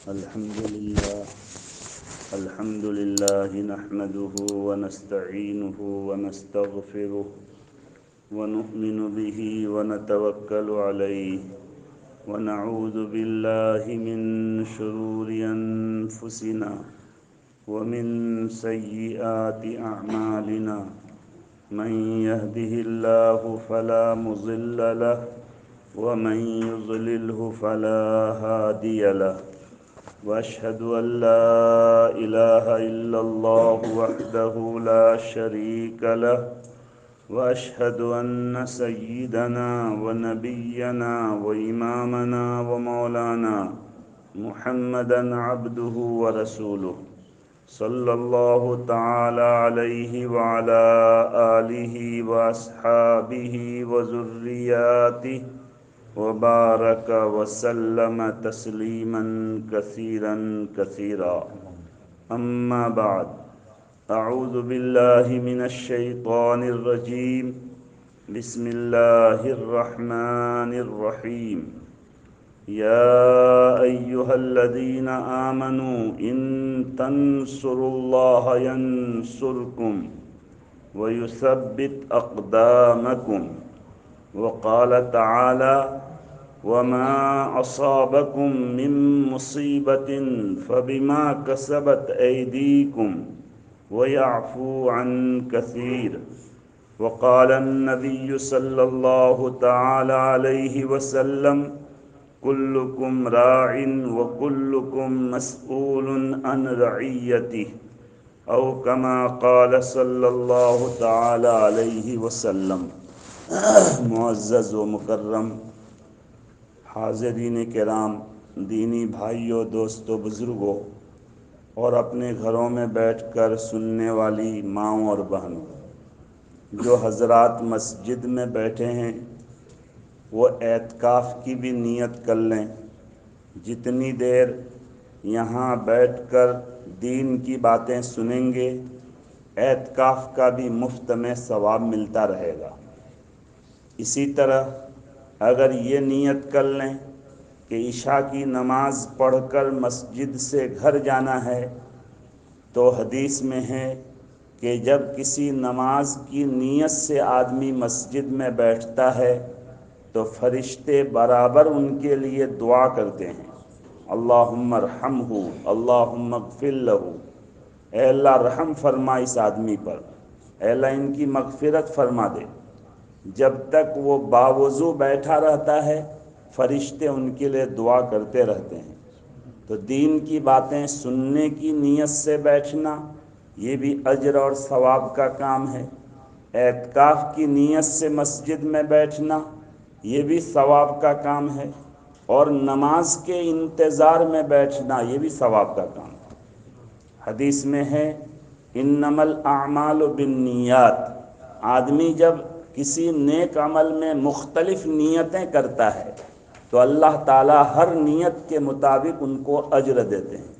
الحمد لله نحمده ونستعينه ونستغفره ونؤمن به ونتوكل عليه ونعوذ بالله من شرور أنفسنا ومن سيئات أعمالنا من يهده الله فلا مضل له ومن يضلله فلا هادي له وأشهد أن لا إله إلا الله وحده لا شريك له وأشهد أن سيدنا ونبينا وإمامنا ومولانا محمدا عبده ورسوله صلى الله تعالى عليه وعلى آله وأصحابه وذرياته وبارك وسلم تسليما كثيرا كثيرا أما بعد أعوذ بالله من الشيطان الرجيم بسم الله الرحمن الرحيم يا أيها الذين آمنوا إن تنصروا الله ينصركم ويثبت أقدامكم وقال تعالى وما أصابكم من مصيبة فبما كسبت أيديكم ويعفو عن كثير وقال النبي صلى الله تعالى عليه وسلم كلكم راع وكلكم مسؤول عن رعيته أو كما قال صلى الله تعالى عليه وسلم۔ معزز و مکرم حاضرین کرام، دینی بھائیوں، دوستوں، بزرگوں اور اپنے گھروں میں بیٹھ کر سننے والی ماؤں اور بہنوں، جو حضرات مسجد میں بیٹھے ہیں وہ اعتکاف کی بھی نیت کر لیں۔ جتنی دیر یہاں بیٹھ کر دین کی باتیں سنیں گے اعتکاف کا بھی مفت میں ثواب ملتا رہے گا۔ اسی طرح اگر یہ نیت کر لیں کہ عشاء کی نماز پڑھ کر مسجد سے گھر جانا ہے، تو حدیث میں ہے کہ جب کسی نماز کی نیت سے آدمی مسجد میں بیٹھتا ہے تو فرشتے برابر ان کے لیے دعا کرتے ہیں، اللہم ارحمہ اللہم اغفر لہ، اے اللہ رحم فرما اس آدمی پر، اے اللہ ان کی مغفرت فرما دے۔ جب تک وہ باوضو بیٹھا رہتا ہے فرشتے ان کے لیے دعا کرتے رہتے ہیں۔ تو دین کی باتیں سننے کی نیت سے بیٹھنا یہ بھی اجر اور ثواب کا کام ہے، اعتکاف کی نیت سے مسجد میں بیٹھنا یہ بھی ثواب کا کام ہے، اور نماز کے انتظار میں بیٹھنا یہ بھی ثواب کا کام ہے۔ حدیث میں ہے انما الاعمال بالنیات، آدمی جب کسی نیک عمل میں مختلف نیتیں کرتا ہے تو اللہ تعالیٰ ہر نیت کے مطابق ان کو اجر دیتے ہیں۔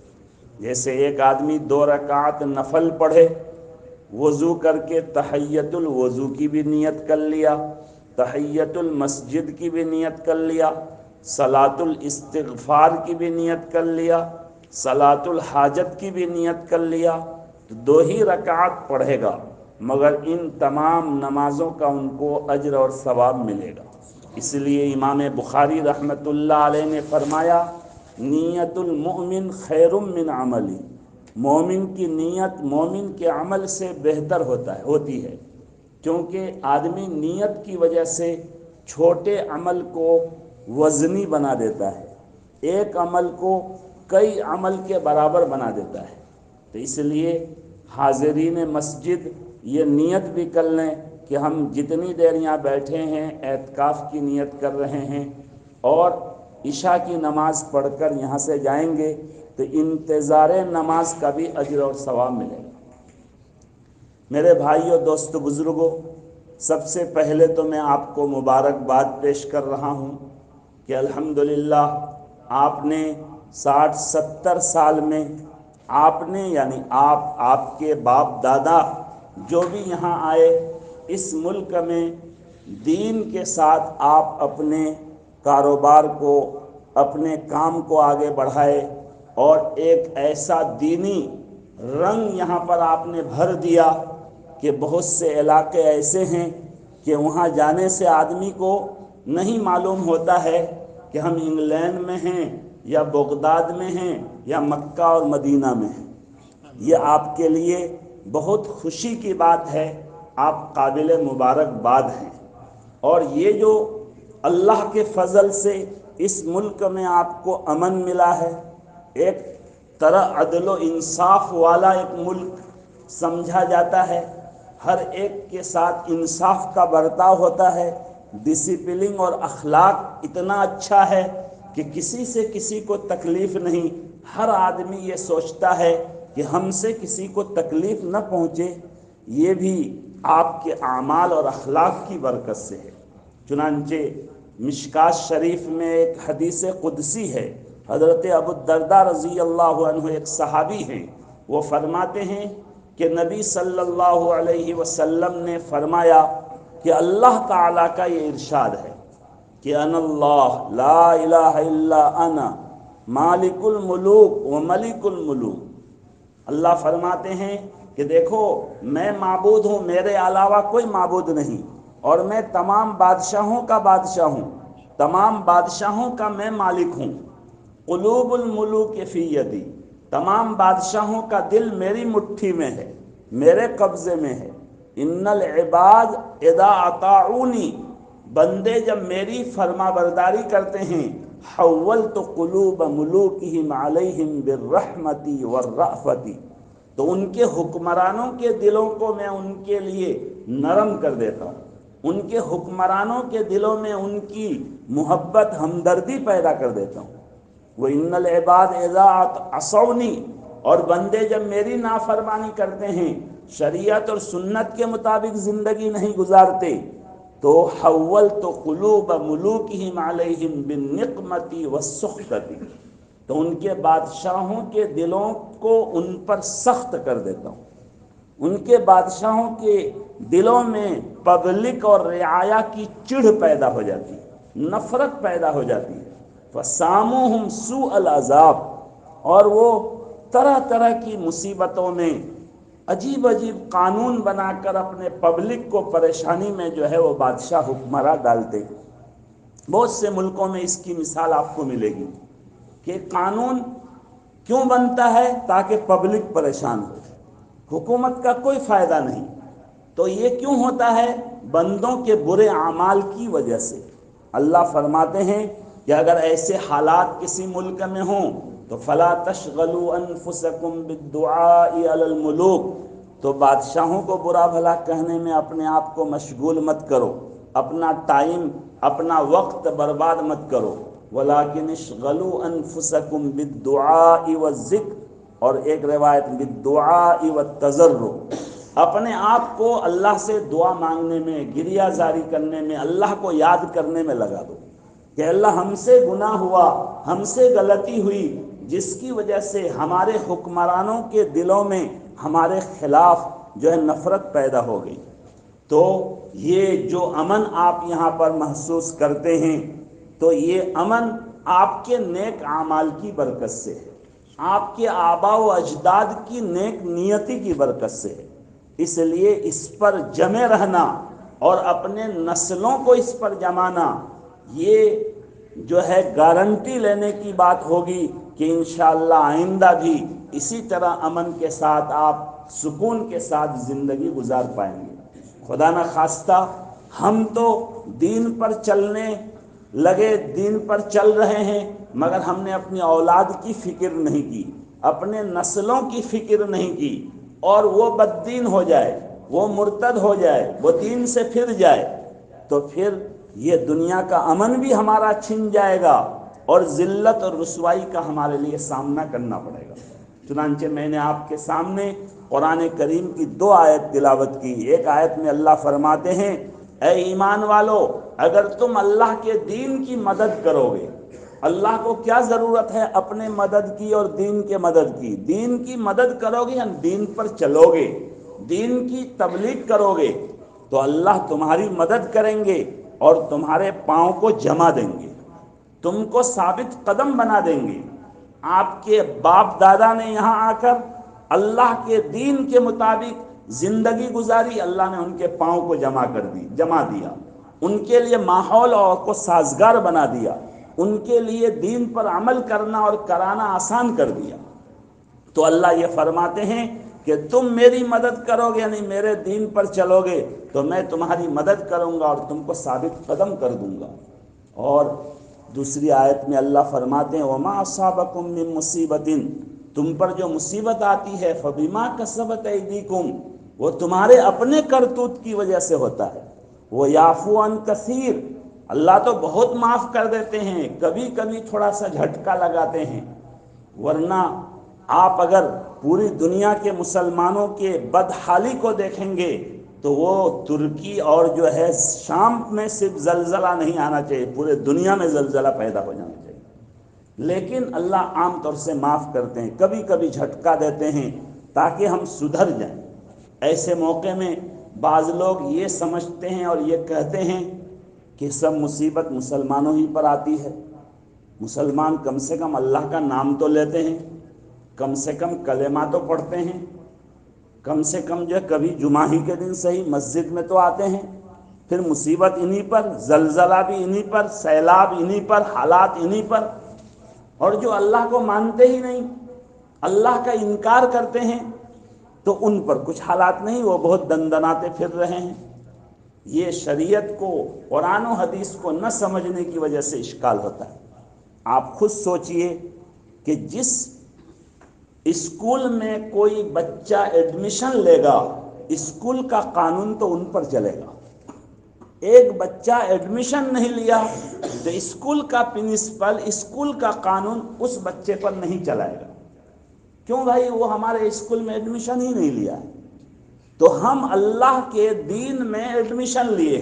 جیسے ایک آدمی 2 رکعت نفل پڑھے، وضو کر کے تحیۃ الوضو کی بھی نیت کر لیا، تحیۃ المسجد کی بھی نیت کر لیا، صلاۃ الاستغفار کی بھی نیت کر لیا، صلاۃ الحاجت کی بھی نیت کر لیا، تو 2 ہی رکعت پڑھے گا مگر ان تمام نمازوں کا ان کو اجر اور ثواب ملے گا۔ اس لیے امام بخاری رحمۃ اللہ علیہ نے فرمایا نیت المؤمن خیر من عملی، مومن کی نیت مومن کے عمل سے بہتر ہوتی ہے، کیونکہ آدمی نیت کی وجہ سے چھوٹے عمل کو وزنی بنا دیتا ہے، ایک عمل کو کئی عمل کے برابر بنا دیتا ہے۔ تو اس لیے حاضرین مسجد یہ نیت بھی کر لیں کہ ہم جتنی دیر یہاں بیٹھے ہیں اعتکاف کی نیت کر رہے ہیں، اور عشاء کی نماز پڑھ کر یہاں سے جائیں گے تو انتظار نماز کا بھی اجر اور ثواب ملے گا۔ میرے بھائیوں، دوستو، بزرگوں، سب سے پہلے تو میں آپ کو مبارکباد پیش کر رہا ہوں کہ الحمدللہ آپ نے 60-70 سال میں آپ نے یعنی آپ کے باپ دادا جو بھی یہاں آئے اس ملک میں دین کے ساتھ آپ اپنے کاروبار کو، اپنے کام کو آگے بڑھائے، اور ایک ایسا دینی رنگ یہاں پر آپ نے بھر دیا کہ بہت سے علاقے ایسے ہیں کہ وہاں جانے سے آدمی کو نہیں معلوم ہوتا ہے کہ ہم انگلینڈ میں ہیں یا بغداد میں ہیں یا مکہ اور مدینہ میں ہیں۔ یہ آپ کے لیے بہت خوشی کی بات ہے، آپ قابل مبارکباد ہیں۔ اور یہ جو اللہ کے فضل سے اس ملک میں آپ کو امن ملا ہے، ایک طرح عدل و انصاف والا ایک ملک سمجھا جاتا ہے، ہر ایک کے ساتھ انصاف کا برتاؤ ہوتا ہے، ڈسپلن اور اخلاق اتنا اچھا ہے کہ کسی سے کسی کو تکلیف نہیں، ہر آدمی یہ سوچتا ہے کہ ہم سے کسی کو تکلیف نہ پہنچے۔ یہ بھی آپ کے اعمال اور اخلاق کی برکت سے ہے۔ چنانچہ مشکات شریف میں ایک حدیث قدسی ہے، حضرت ابو الدرداء رضی اللہ عنہ ایک صحابی ہیں، وہ فرماتے ہیں کہ نبی صلی اللہ علیہ وسلم نے فرمایا کہ اللہ تعالیٰ کا یہ ارشاد ہے کہ انا اللہ لا الہ الا انا مالک الملوک و ملک الملوک۔ اللہ فرماتے ہیں کہ دیکھو میں معبود ہوں، میرے علاوہ کوئی معبود نہیں، اور میں تمام بادشاہوں کا بادشاہ ہوں، تمام بادشاہوں کا میں مالک ہوں۔ قلوب الملوک فی یدی، تمام بادشاہوں کا دل میری مٹھی میں ہے، میرے قبضے میں ہے۔ ان العباد اذا اطاعونی، بندے جب میری فرما برداری کرتے ہیں، حولت قلوب ملوکہم علیہم بالرحمت والرأفت، تو ان کے حکمرانوں کے دلوں کو میں ان کے لیے نرم کر دیتا ہوں، ان کے حکمرانوں کے دلوں میں ان کی محبت ہمدردی پیدا کر دیتا ہوں۔ وَإِنَّ الْعِبَادَ إِذَا عَصَوْنِي، اور بندے جب میری نافرمانی کرتے ہیں، شریعت اور سنت کے مطابق زندگی نہیں گزارتے، تو حولت قلوب ملوکہم علیہم بالنقمۃ والسخطۃ، تو ان کے بادشاہوں کے دلوں کو ان پر سخت کر دیتا ہوں، ان کے بادشاہوں کے دلوں میں پبلک اور رعایا کی چڑھ پیدا ہو جاتی ہے، نفرت پیدا ہو جاتی ہے۔ فَسَامُوهُمْ سُوءَ الْعَذَابِ، اور وہ طرح طرح کی مصیبتوں میں عجیب عجیب قانون بنا کر اپنے پبلک کو پریشانی میں جو ہے وہ بادشاہ حکمراں ڈالتے۔ بہت سے ملکوں میں اس کی مثال آپ کو ملے گی کہ قانون کیوں بنتا ہے؟ تاکہ پبلک پریشان ہو، حکومت کا کوئی فائدہ نہیں۔ تو یہ کیوں ہوتا ہے؟ بندوں کے برے اعمال کی وجہ سے۔ اللہ فرماتے ہیں کہ اگر ایسے حالات کسی ملک میں ہوں تو فلا تشغلوا انفسکم بالدعاء علی الملوک، تو بادشاہوں کو برا بھلا کہنے میں اپنے آپ کو مشغول مت کرو، اپنا ٹائم اپنا وقت برباد مت کرو۔ ولیکن اشغلوا انفسکم بالدعاء والذکر، اور ایک روایت بالدعاء والتضرع، اپنے آپ کو اللہ سے دعا مانگنے میں، گریہ زاری کرنے میں، اللہ کو یاد کرنے میں لگا دو کہ اللہ ہم سے گناہ ہوا، ہم سے غلطی ہوئی، جس کی وجہ سے ہمارے حکمرانوں کے دلوں میں ہمارے خلاف جو ہے نفرت پیدا ہو گئی۔ تو یہ جو امن آپ یہاں پر محسوس کرتے ہیں، تو یہ امن آپ کے نیک اعمال کی برکت سے ہے، آپ کے آباء و اجداد کی نیک نیتی کی برکت سے ہے۔ اس لیے اس پر جمے رہنا اور اپنے نسلوں کو اس پر جمانا، یہ جو ہے گارنٹی لینے کی بات ہوگی کہ انشاءاللہ آئندہ بھی اسی طرح امن کے ساتھ آپ سکون کے ساتھ زندگی گزار پائیں گے۔ خدا نہ خواستہ ہم تو دین پر چلنے لگے، دین پر چل رہے ہیں، مگر ہم نے اپنی اولاد کی فکر نہیں کی، اپنے نسلوں کی فکر نہیں کی، اور وہ بددین ہو جائے، وہ مرتد ہو جائے، وہ دین سے پھر جائے، تو پھر یہ دنیا کا امن بھی ہمارا چھن جائے گا اور ذلت اور رسوائی کا ہمارے لیے سامنا کرنا پڑے گا۔ چنانچہ میں نے آپ کے سامنے قرآن کریم کی 2 آیت تلاوت کی۔ ایک آیت میں اللہ فرماتے ہیں، اے ایمان والو، اگر تم اللہ کے دین کی مدد کرو گے، اللہ کو کیا ضرورت ہے اپنے مدد کی اور دین کے مدد کی؟ دین کی مدد کرو گے، یعنی دین پر چلو گے، دین کی تبلیغ کرو گے، تو اللہ تمہاری مدد کریں گے اور تمہارے پاؤں کو جما دیں گے، تم کو ثابت قدم بنا دیں گے۔ آپ کے باپ دادا نے یہاں آ کر اللہ کے دین کے مطابق زندگی گزاری، اللہ نے ان کے پاؤں کو جما دیا، ان کے لیے ماحول اور کو سازگار بنا دیا، ان کے لیے دین پر عمل کرنا اور کرانا آسان کر دیا۔ تو اللہ یہ فرماتے ہیں کہ تم میری مدد کرو گے، یعنی میرے دین پر چلو گے تو میں تمہاری مدد کروں گا اور تم کو ثابت قدم کر دوں گا۔ اور دوسری آیت میں اللہ فرماتے ہیں وَمَا أَصَابَكُم مِّن مُّصِيبَةٍ، تم پر جو مصیبت آتی ہے فَبِمَا كَسَبَتْ أَيْدِيكُمْ، وہ تمہارے اپنے کرتوت کی وجہ سے ہوتا ہے۔ وَيَعْفُو عَن كَثِيرٍ، اللہ تو بہت معاف کر دیتے ہیں، کبھی کبھی تھوڑا سا جھٹکا لگاتے ہیں، ورنہ آپ اگر پوری دنیا کے مسلمانوں کے بدحالی کو دیکھیں گے تو وہ ترکی اور جو ہے شام میں صرف زلزلہ نہیں آنا چاہیے، پورے دنیا میں زلزلہ پیدا ہو جانا چاہیے، لیکن اللہ عام طور سے معاف کرتے ہیں، کبھی کبھی جھٹکا دیتے ہیں تاکہ ہم سدھر جائیں۔ ایسے موقع میں بعض لوگ یہ سمجھتے ہیں اور یہ کہتے ہیں کہ سب مصیبت مسلمانوں ہی پر آتی ہے، مسلمان کم سے کم اللہ کا نام تو لیتے ہیں، کم سے کم کلمہ تو پڑھتے ہیں، کم سے کم جو کبھی جمعہ ہی کے دن صحیح مسجد میں تو آتے ہیں، پھر مصیبت انہی پر، زلزلہ بھی انہی پر، سیلاب انہی پر، حالات انہی پر، اور جو اللہ کو مانتے ہی نہیں، اللہ کا انکار کرتے ہیں تو ان پر کچھ حالات نہیں، وہ بہت دندناتے پھر رہے ہیں۔ یہ شریعت کو، قرآن و حدیث کو نہ سمجھنے کی وجہ سے اشکال ہوتا ہے۔ آپ خود سوچئے کہ جس اسکول میں کوئی بچہ ایڈمیشن لے گا، اسکول کا قانون تو ان پر چلے گا۔ ایک بچہ ایڈمیشن نہیں لیا تو اسکول کا پرنسپل، اسکول کا قانون اس بچے پر نہیں چلائے گا۔ کیوں بھائی؟ وہ ہمارے اسکول میں ایڈمیشن ہی نہیں لیا ہے۔ تو ہم اللہ کے دین میں ایڈمیشن لیے،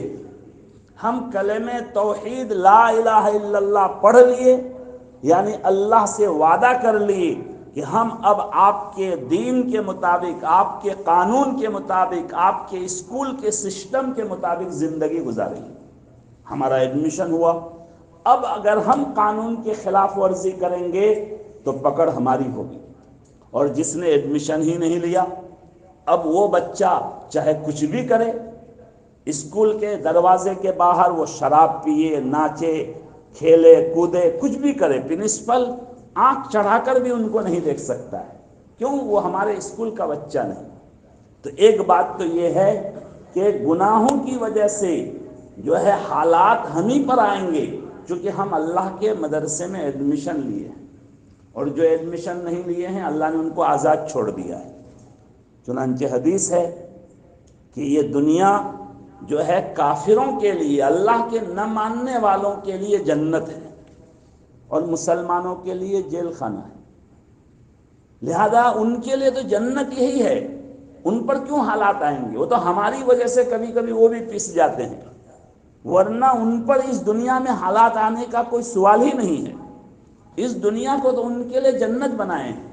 ہم کلمہ توحید لا الہ الا اللہ پڑھ لیے، یعنی اللہ سے وعدہ کر لیے کہ ہم اب آپ کے دین کے مطابق، آپ کے قانون کے مطابق، آپ کے اسکول کے سسٹم کے مطابق زندگی گزاریں گے۔ ہمارا ایڈمیشن ہوا، اب اگر ہم قانون کے خلاف ورزی کریں گے تو پکڑ ہماری ہوگی۔ اور جس نے ایڈمیشن ہی نہیں لیا، اب وہ بچہ چاہے کچھ بھی کرے، اسکول کے دروازے کے باہر وہ شراب پیے، ناچے، کھیلے کودے، کچھ بھی کرے، پرنسپل آنکھ چڑھا کر بھی ان کو نہیں دیکھ سکتا ہے۔ کیوں؟ وہ ہمارے اسکول کا بچہ نہیں۔ تو ایک بات تو یہ ہے کہ گناہوں کی وجہ سے جو ہے حالات ہم ہی پر آئیں گے، چونکہ ہم اللہ کے مدرسے میں ایڈمیشن لیے ہیں، اور جو ایڈمیشن نہیں لیے ہیں اللہ نے ان کو آزاد چھوڑ دیا ہے۔ چنانچہ حدیث ہے کہ یہ دنیا جو ہے کافروں کے لیے، اللہ کے نہ ماننے والوں کے لیے جنت ہے، اور مسلمانوں کے لیے جیل خانہ ہے۔ لہذا ان کے لیے تو جنت یہی ہے، ان پر کیوں حالات آئیں گے؟ وہ تو ہماری وجہ سے کبھی کبھی وہ بھی پس جاتے ہیں، ورنہ ان پر اس دنیا میں حالات آنے کا کوئی سوال ہی نہیں ہے۔ اس دنیا کو تو ان کے لیے جنت بنائے ہیں،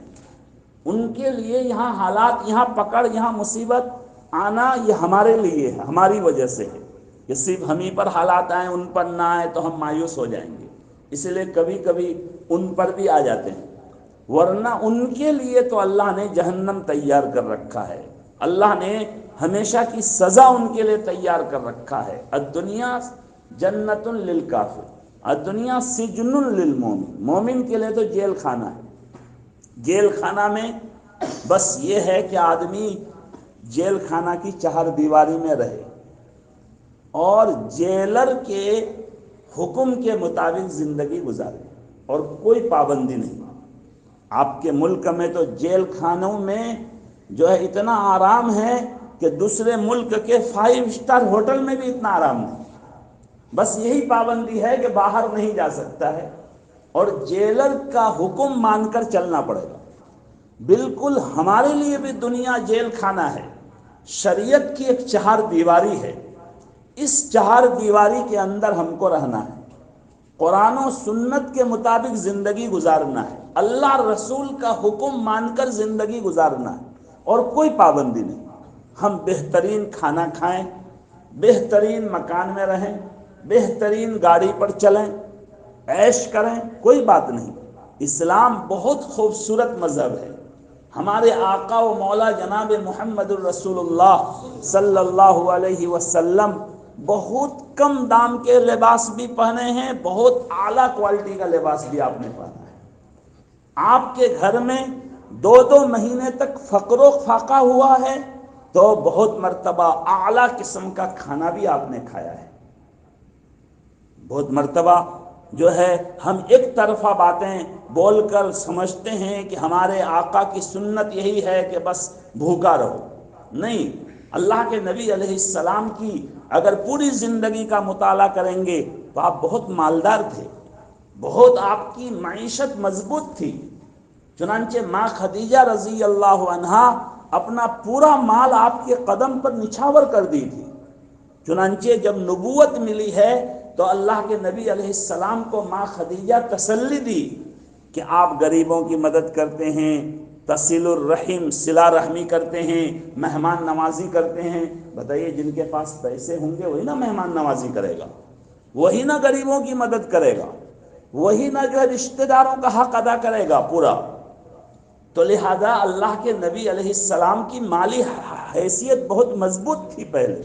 ان کے لیے یہاں حالات، یہاں پکڑ، یہاں مصیبت آنا یہ ہمارے لیے ہے، ہماری وجہ سے ہے کہ صرف ہم ہی پر حالات آئیں، ان پر نہ آئے تو ہم مایوس ہو جائیں گے، اس لیے کبھی کبھی ان پر بھی آ جاتے ہیں، ورنہ ان کے لیے تو اللہ نے جہنم تیار کر رکھا ہے، اللہ نے ہمیشہ کی سزا ان کے لیے تیار کر رکھا ہے۔ الدنیا جنت للکافر، الدنیا سجن للمومن، مومن کے لیے تو جیل خانہ ہے۔ جیل خانہ میں بس یہ ہے کہ آدمی جیل خانہ کی چہار دیواری میں رہے اور جیلر کے حکم کے مطابق زندگی گزارے، اور کوئی پابندی نہیں۔ آپ کے ملک میں تو جیل خانوں میں جو ہے اتنا آرام ہے کہ دوسرے ملک کے 5 اسٹار ہوٹل میں بھی اتنا آرام نہیں، بس یہی پابندی ہے کہ باہر نہیں جا سکتا ہے، اور جیلر کا حکم مان کر چلنا پڑے گا۔ بالکل ہمارے لیے بھی دنیا جیل خانہ ہے، شریعت کی ایک چہار دیواری ہے، اس چہار دیواری کے اندر ہم کو رہنا ہے، قرآن و سنت کے مطابق زندگی گزارنا ہے، اللہ رسول کا حکم مان کر زندگی گزارنا ہے، اور کوئی پابندی نہیں۔ ہم بہترین کھانا کھائیں، بہترین مکان میں رہیں، بہترین گاڑی پر چلیں، عیش کریں، کوئی بات نہیں۔ اسلام بہت خوبصورت مذہب ہے۔ ہمارے آقا و مولا جناب محمد الرسول اللہ صلی اللہ علیہ وسلم بہت کم دام کے لباس بھی پہنے ہیں، بہت اعلیٰ کوالٹی کا لباس بھی آپ نے پہنا ہے۔ آپ کے گھر میں 2 مہینے تک فقر و فاقہ ہوا ہے تو بہت مرتبہ اعلیٰ قسم کا کھانا بھی آپ نے کھایا ہے۔ بہت مرتبہ جو ہے ہم ایک طرفہ باتیں بول کر سمجھتے ہیں کہ ہمارے آقا کی سنت یہی ہے کہ بس بھوکا رہو، نہیں، اللہ کے نبی علیہ السلام کی اگر پوری زندگی کا مطالعہ کریں گے تو آپ بہت مالدار تھے، بہت آپ کی معیشت مضبوط تھی۔ چنانچہ ماں خدیجہ رضی اللہ عنہا اپنا پورا مال آپ کے قدم پر نچھاور کر دی تھی۔ چنانچہ جب نبوت ملی ہے تو اللہ کے نبی علیہ السلام کو ماں خدیجہ تسلی دی کہ آپ غریبوں کی مدد کرتے ہیں، تصل الرحم، صلہ رحمی کرتے ہیں، مہمان نوازی کرتے ہیں۔ بتائیے جن کے پاس پیسے ہوں گے وہی نا مہمان نوازی کرے گا، وہی نہ غریبوں کی مدد کرے گا، وہی نہ جو ہے رشتہ داروں کا حق ادا کرے گا پورا۔ تو لہذا اللہ کے نبی علیہ السلام کی مالی حیثیت بہت مضبوط تھی پہلے،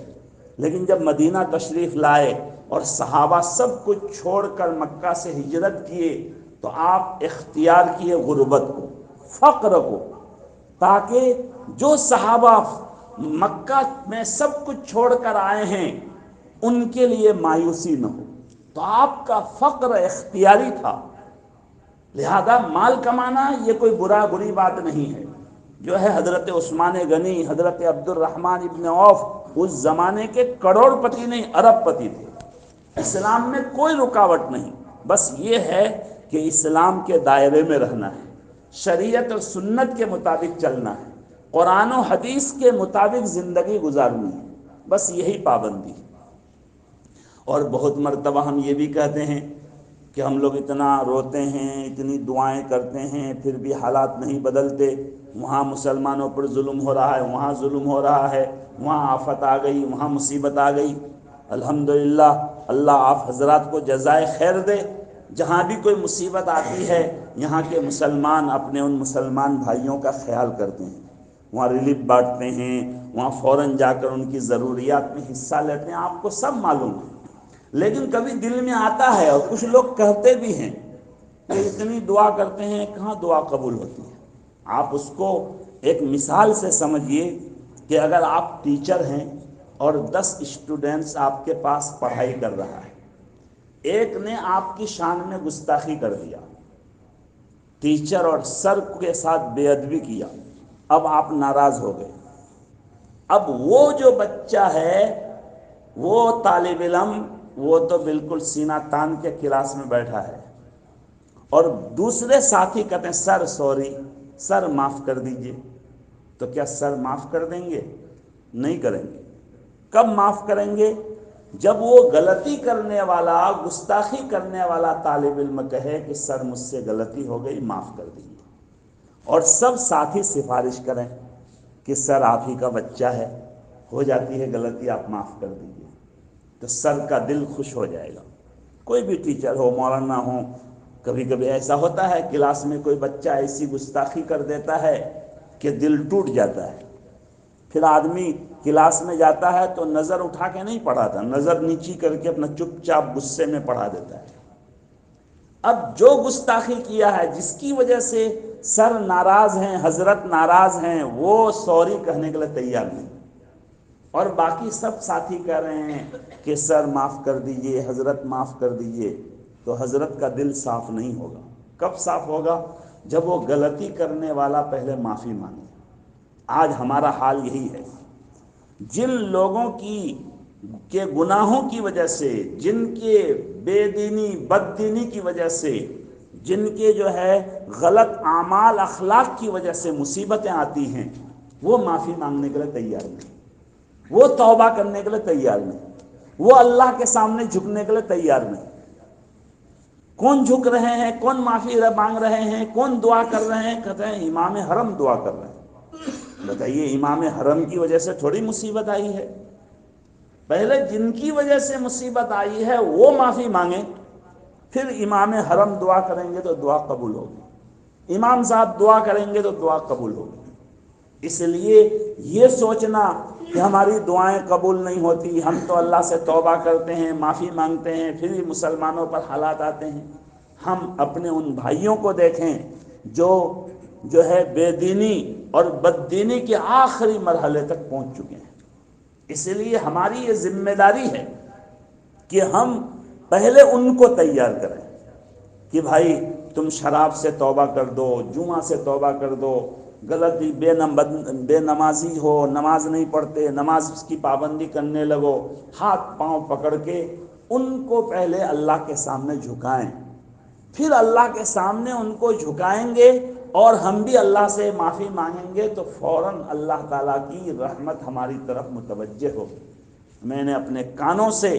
لیکن جب مدینہ تشریف لائے اور صحابہ سب کچھ چھوڑ کر مکہ سے ہجرت کیے تو آپ اختیار کیے غربت کو، فقر کو، تاکہ جو صحابہ مکہ میں سب کچھ چھوڑ کر آئے ہیں ان کے لیے مایوسی نہ ہو۔ تو آپ کا فقر اختیاری تھا، لہذا مال کمانا یہ کوئی بری بات نہیں ہے۔ جو ہے حضرت عثمان غنی، حضرت عبد الرحمن ابن عوف اس زمانے کے کروڑ پتی نہیں، ارب پتی تھے۔ اسلام میں کوئی رکاوٹ نہیں، بس یہ ہے کہ اسلام کے دائرے میں رہنا ہے، شریعت اور سنت کے مطابق چلنا ہے، قرآن و حدیث کے مطابق زندگی گزارنی ہے، بس یہی پابندی ہے۔ اور بہت مرتبہ ہم یہ بھی کہتے ہیں کہ ہم لوگ اتنا روتے ہیں، اتنی دعائیں کرتے ہیں، پھر بھی حالات نہیں بدلتے۔ وہاں مسلمانوں پر ظلم ہو رہا ہے، وہاں ظلم ہو رہا ہے، وہاں آفت آ گئی، وہاں مصیبت آ گئی۔ الحمدللہ اللہ آپ حضرات کو جزائے خیر دے۔ جہاں بھی کوئی مصیبت آتی ہے یہاں کے مسلمان اپنے ان مسلمان بھائیوں کا خیال کرتے ہیں، وہاں ریلیف بانٹتے ہیں، وہاں فوراً جا کر ان کی ضروریات میں حصہ لیتے ہیں، آپ کو سب معلوم ہے۔ لیکن کبھی دل میں آتا ہے، اور کچھ لوگ کہتے بھی ہیں کہ اتنی دعا کرتے ہیں کہاں دعا قبول ہوتی ہے۔ آپ اس کو ایک مثال سے سمجھیے کہ اگر آپ ٹیچر ہیں اور 10 اسٹوڈنٹس آپ کے پاس پڑھائی کر رہا ہے، ایک نے آپ کی شان میں گستاخی کر دیا، ٹیچر اور سر کے ساتھ بے ادبی کیا، اب آپ ناراض ہو گئے۔ اب وہ جو بچہ ہے، وہ طالب علم، وہ تو بالکل سینہ تان کے کلاس میں بیٹھا ہے، اور دوسرے ساتھی کہتے ہیں سر سوری، سر معاف کر دیجئے، تو کیا سر معاف کر دیں گے؟ نہیں کریں گے۔ کب معاف کریں گے؟ جب وہ غلطی کرنے والا، گستاخی کرنے والا طالب علم کہے کہ سر مجھ سے غلطی ہو گئی، معاف کر دیجئے، اور سب ساتھی سفارش کریں کہ سر آپ ہی کا بچہ ہے، ہو جاتی ہے غلطی، آپ معاف کر دیجئے، تو سر کا دل خوش ہو جائے گا۔ کوئی بھی ٹیچر ہو، مولانا ہو، کبھی کبھی ایسا ہوتا ہے کلاس میں کوئی بچہ ایسی گستاخی کر دیتا ہے کہ دل ٹوٹ جاتا ہے، پھر آدمی کلاس میں جاتا ہے تو نظر اٹھا کے نہیں پڑھاتا، نظر نیچی کر کے اپنا چپ چاپ غصے میں پڑھا دیتا ہے۔ اب جو گستاخی کیا ہے، جس کی وجہ سے سر ناراض ہیں، حضرت ناراض ہیں، وہ سوری کہنے کے لیے تیار نہیں، اور باقی سب ساتھی کہہ رہے ہیں کہ سر معاف کر دیجئے، حضرت معاف کر دیجئے، تو حضرت کا دل صاف نہیں ہوگا۔ کب صاف ہوگا؟ جب وہ غلطی کرنے والا پہلے معافی مانگے۔ آج ہمارا حال یہی ہے، جن لوگوں کے گناہوں کی وجہ سے، جن کے بے دینی بد دینی کی وجہ سے، جن کے جو ہے غلط اعمال اخلاق کی وجہ سے مصیبتیں آتی ہیں، وہ معافی مانگنے کے لیے تیار نہیں، وہ توبہ کرنے کے لیے تیار نہیں، وہ اللہ کے سامنے جھکنے کے لیے تیار نہیں۔ کون جھک رہے ہیں، کون معافی مانگ رہے ہیں، کون دعا کر رہے ہیں؟ کہتے ہیں امام حرم دعا کر رہے ہیں۔ بتائیے امام حرم کی وجہ سے تھوڑی مصیبت آئی ہے، پہلے جن کی وجہ سے مصیبت آئی ہے وہ معافی مانگیں، پھر امام حرم دعا کریں گے تو دعا قبول ہوگی۔ امام صاحب دعا کریں گے تو دعا قبول ہوگی۔ اس لیے یہ سوچنا کہ ہماری دعائیں قبول نہیں ہوتی، ہم تو اللہ سے توبہ کرتے ہیں، معافی مانگتے ہیں، پھر بھی مسلمانوں پر حالات آتے ہیں۔ ہم اپنے ان بھائیوں کو دیکھیں جو ہے بے دینی اور بددینی کے آخری مرحلے تک پہنچ چکے ہیں۔ اس لیے ہماری یہ ذمہ داری ہے کہ ہم پہلے ان کو تیار کریں کہ بھائی تم شراب سے توبہ کر دو، جوا سے توبہ کر دو، غلطی بے نمازی ہو، نماز نہیں پڑھتے، نماز کی پابندی کرنے لگو، ہاتھ پاؤں پکڑ کے ان کو پہلے اللہ کے سامنے جھکائیں، پھر اللہ کے سامنے ان کو جھکائیں گے اور ہم بھی اللہ سے معافی مانگیں گے تو فوراً اللہ تعالیٰ کی رحمت ہماری طرف متوجہ ہوگی۔ میں نے اپنے کانوں سے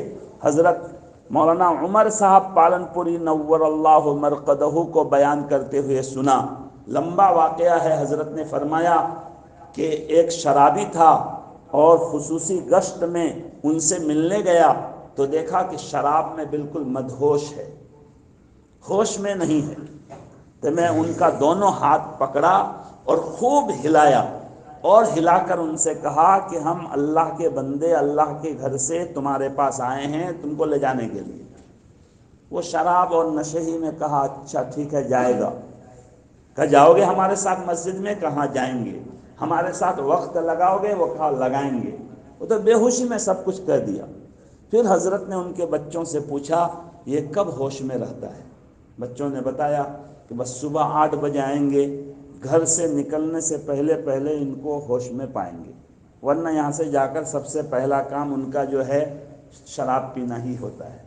حضرت مولانا عمر صاحب پالن پوری نور اللہ مرقدہ کو بیان کرتے ہوئے سنا، لمبا واقعہ ہے۔ حضرت نے فرمایا کہ ایک شرابی تھا اور خصوصی گشت میں ان سے ملنے گیا تو دیکھا کہ شراب میں بالکل مدہوش ہے، ہوش میں نہیں ہے، تو میں ان کا دونوں ہاتھ پکڑا اور خوب ہلایا اور ہلا کر ان سے کہا کہ ہم اللہ کے بندے اللہ کے گھر سے تمہارے پاس آئے ہیں تم کو لے جانے کے لیے۔ وہ شراب اور نشے ہی میں کہا اچھا ٹھیک ہے جائے گا۔ کہا جاؤ گے ہمارے ساتھ مسجد میں؟ کہاں جائیں گے۔ ہمارے ساتھ وقت لگاؤ گے؟ وہ کہا لگائیں گے۔ وہ تو بے ہوشی میں سب کچھ کہہ دیا۔ پھر حضرت نے ان کے بچوں سے پوچھا یہ کب ہوش میں رہتا ہے؟ بچوں نے بتایا کہ بس صبح 8 بجے آئیں گے، گھر سے نکلنے سے پہلے ان کو ہوش میں پائیں گے، ورنہ یہاں سے جا کر سب سے پہلا کام ان کا جو ہے شراب پینا ہی ہوتا ہے۔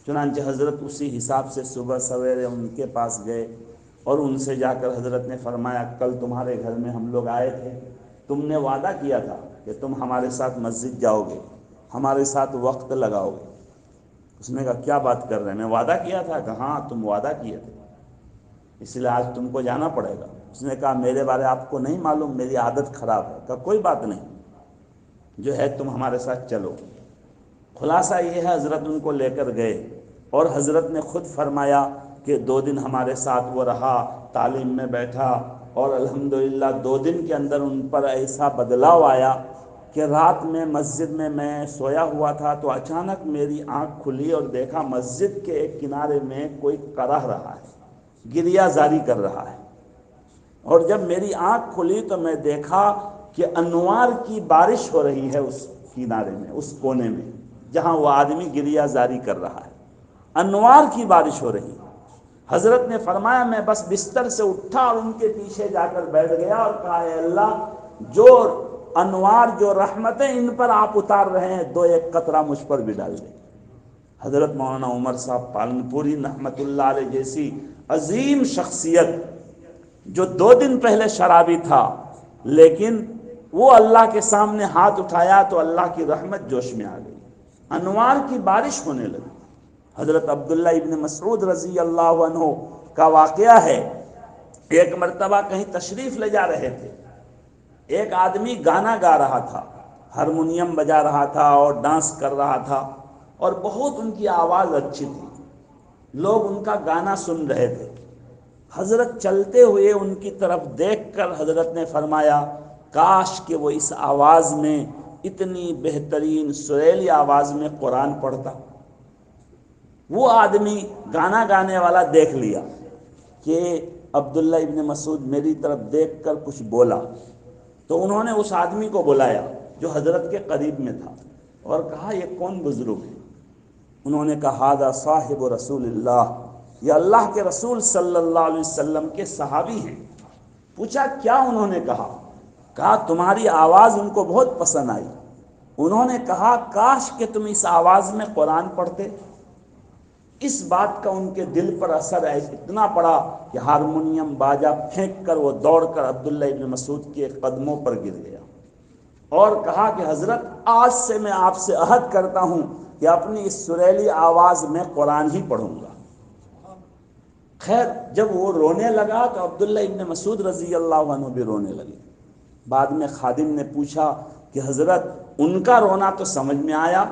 چنانچہ حضرت اسی حساب سے صبح سویرے ان کے پاس گئے اور ان سے جا کر حضرت نے فرمایا کل تمہارے گھر میں ہم لوگ آئے تھے، تم نے وعدہ کیا تھا کہ تم ہمارے ساتھ مسجد جاؤ گے، ہمارے ساتھ وقت لگاؤ گے۔ اس نے کہا کیا بات کر رہے ہیں، میں وعدہ کیا تھا؟ کہ ہاں تم وعدہ کیے تھے، اس لیے آج تم کو جانا پڑے گا۔ اس نے کہا میرے بارے آپ کو نہیں معلوم، میری عادت خراب ہے۔ کہا کوئی بات نہیں، جو ہے تم ہمارے ساتھ چلو۔ خلاصہ یہ ہے حضرت ان کو لے کر گئے اور حضرت نے خود فرمایا کہ 2 دن ہمارے ساتھ وہ رہا، تعلیم میں بیٹھا، اور الحمدللہ 2 دن کے اندر ان پر ایسا بدلاؤ آیا کہ رات میں مسجد میں سویا ہوا تھا تو اچانک میری آنکھ کھلی اور دیکھا مسجد کے ایک کنارے میں کوئی کرہ رہا ہے، گریہ زاری کر رہا ہے، اور جب میری آنکھ کھلی تو میں دیکھا کہ انوار کی بارش ہو رہی ہے اس کنارے میں، اس کونے میں جہاں وہ آدمی گریہ زاری کر رہا ہے، انوار کی بارش ہو رہی۔ حضرت نے فرمایا میں بس بستر سے اٹھا اور ان کے پیچھے جا کر بیٹھ گیا اور کہا اے اللہ، جو انوار جو رحمتیں ان پر آپ اتار رہے ہیں 2-1 قطرہ مجھ پر بھی ڈال دیں۔ حضرت مولانا عمر صاحب پالن پوری رحمت اللہ علیہ جیسی عظیم شخصیت جو 2 دن پہلے شرابی تھا لیکن وہ اللہ کے سامنے ہاتھ اٹھایا تو اللہ کی رحمت جوش میں آ گئی، انوار کی بارش ہونے لگی۔ حضرت عبداللہ ابن مسعود رضی اللہ عنہ کا واقعہ ہے، ایک مرتبہ کہیں تشریف لے جا رہے تھے، ایک آدمی گانا گا رہا تھا، ہارمونیم بجا رہا تھا اور ڈانس کر رہا تھا اور بہت ان کی آواز اچھی تھی، لوگ ان کا گانا سن رہے تھے۔ حضرت چلتے ہوئے ان کی طرف دیکھ کر حضرت نے فرمایا کاش کہ وہ اس آواز میں، اتنی بہترین سریلی آواز میں قرآن پڑھتا۔ وہ آدمی گانا گانے والا دیکھ لیا کہ عبداللہ ابن مسعود میری طرف دیکھ کر کچھ بولا، تو انہوں نے اس آدمی کو بلایا جو حضرت کے قریب میں تھا اور کہا یہ کون بزرگ ہے؟ انہوں نے کہا ھذا صاحب رسول اللہ، یہ اللہ کے رسول صلی اللہ علیہ وسلم کے صحابی ہیں۔ پوچھا کیا؟ انہوں نے کہا تمہاری آواز ان کو بہت پسند آئی۔ انہوں نے کہا کاش کہ تم اس آواز میں قرآن پڑھتے۔ اس بات کا ان کے دل پر اثر اتنا پڑا کہ ہارمونیم باجا پھینک کر وہ دوڑ کر عبداللہ ابن مسعود کے قدموں پر گر گیا اور کہا کہ حضرت آج سے میں آپ سے عہد کرتا ہوں کہ اپنی اس سریلی آواز میں قرآن ہی پڑھوں گا۔ خیر جب وہ رونے لگا تو عبداللہ ابن مسعود رضی اللہ عنہ بھی رونے لگے۔ بعد میں خادم نے پوچھا کہ حضرت ان کا رونا تو سمجھ میں آیا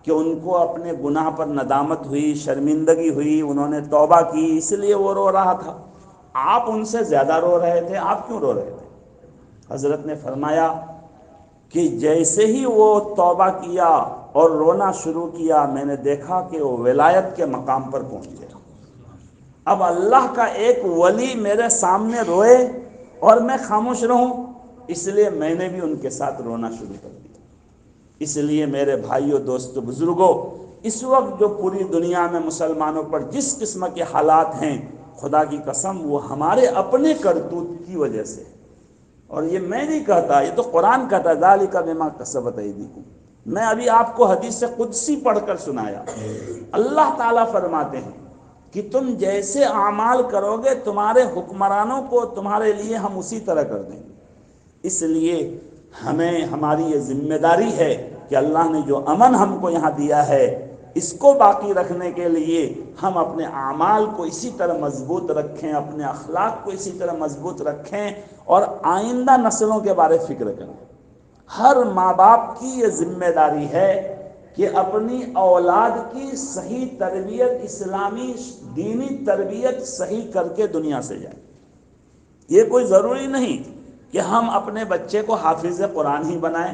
کہ ان کو اپنے گناہ پر ندامت ہوئی، شرمندگی ہوئی، انہوں نے توبہ کی، اس لیے وہ رو رہا تھا، آپ ان سے زیادہ رو رہے تھے، آپ کیوں رو رہے تھے؟ حضرت نے فرمایا کہ جیسے ہی وہ توبہ کیا اور رونا شروع کیا، میں نے دیکھا کہ وہ ولایت کے مقام پر پہنچ گیا۔ اب اللہ کا ایک ولی میرے سامنے روئے اور میں خاموش رہوں، اس لیے میں نے بھی ان کے ساتھ رونا شروع کر دیا۔ اس لیے میرے بھائیوں، دوستو، بزرگوں، اس وقت جو پوری دنیا میں مسلمانوں پر جس قسم کے حالات ہیں، خدا کی قسم وہ ہمارے اپنے کرتوت کی وجہ سے، اور یہ میں نہیں کہتا، یہ تو قرآن کہتا ہے، ذالک بما کسبت ایدیکم۔ میں ابھی آپ کو حدیث قدسی پڑھ کر سنایا۔ اللہ تعالیٰ فرماتے ہیں کہ تم جیسے اعمال کرو گے تمہارے حکمرانوں کو تمہارے لیے ہم اسی طرح کر دیں گے۔ اس لیے ہماری یہ ذمہ داری ہے کہ اللہ نے جو امن ہم کو یہاں دیا ہے، اس کو باقی رکھنے کے لیے ہم اپنے اعمال کو اسی طرح مضبوط رکھیں، اپنے اخلاق کو اسی طرح مضبوط رکھیں، اور آئندہ نسلوں کے بارے فکر کریں۔ ہر ماں باپ کی یہ ذمہ داری ہے کہ اپنی اولاد کی صحیح تربیت، اسلامی دینی تربیت صحیح کر کے دنیا سے جائے۔ یہ کوئی ضروری نہیں کہ ہم اپنے بچے کو حافظ قرآن ہی بنائیں،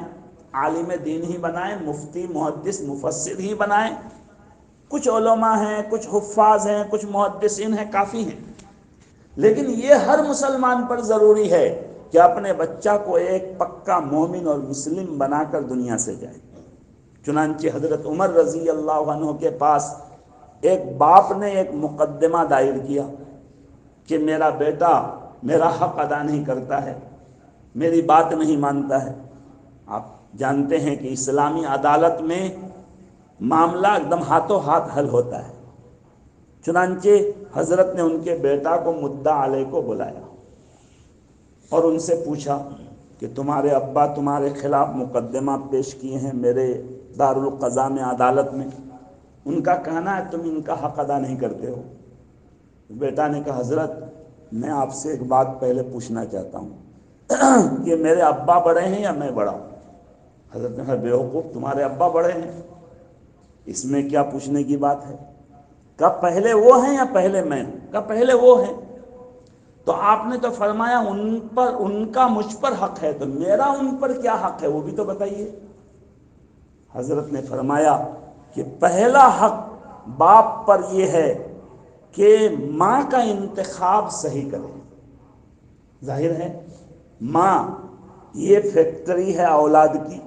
عالم دین ہی بنائیں، مفتی، محدث، مفسر ہی بنائیں۔ کچھ علماء ہیں، کچھ حفاظ ہیں، کچھ محدثین ہیں، کافی ہیں، لیکن یہ ہر مسلمان پر ضروری ہے کہ اپنے بچہ کو ایک پکا مومن اور مسلم بنا کر دنیا سے جائے۔ چنانچہ حضرت عمر رضی اللہ عنہ کے پاس ایک باپ نے ایک مقدمہ دائر کیا کہ میرا بیٹا میرا حق ادا نہیں کرتا ہے، میری بات نہیں مانتا ہے۔ آپ جانتے ہیں کہ اسلامی عدالت میں معاملہ ایک دم ہاتھوں ہاتھ حل ہوتا ہے۔ چنانچہ حضرت نے ان کے بیٹا کو مدعا علیہ کو بلایا اور ان سے پوچھا کہ تمہارے ابا تمہارے خلاف مقدمہ پیش کیے ہیں میرے دارالقضاء میں، عدالت میں، ان کا کہنا ہے تم ان کا حق ادا نہیں کرتے ہو۔ بیٹا نے کہا حضرت میں آپ سے ایک بات پہلے پوچھنا چاہتا ہوں کہ میرے ابا بڑے ہیں یا میں بڑا ہوں؟ حضرت نے کہا بیوقوف، تمہارے ابا بڑے ہیں، اس میں کیا پوچھنے کی بات ہے؟ کہا پہلے وہ ہیں یا پہلے میں ہوں؟ کہا پہلے وہ ہیں۔ تو آپ نے تو فرمایا ان کا مجھ پر حق ہے، تو میرا ان پر کیا حق ہے وہ بھی تو بتائیے۔ حضرت نے فرمایا کہ پہلا حق باپ پر یہ ہے کہ ماں کا انتخاب صحیح کرے۔ ظاہر ہے ماں یہ فیکٹری ہے اولاد کی،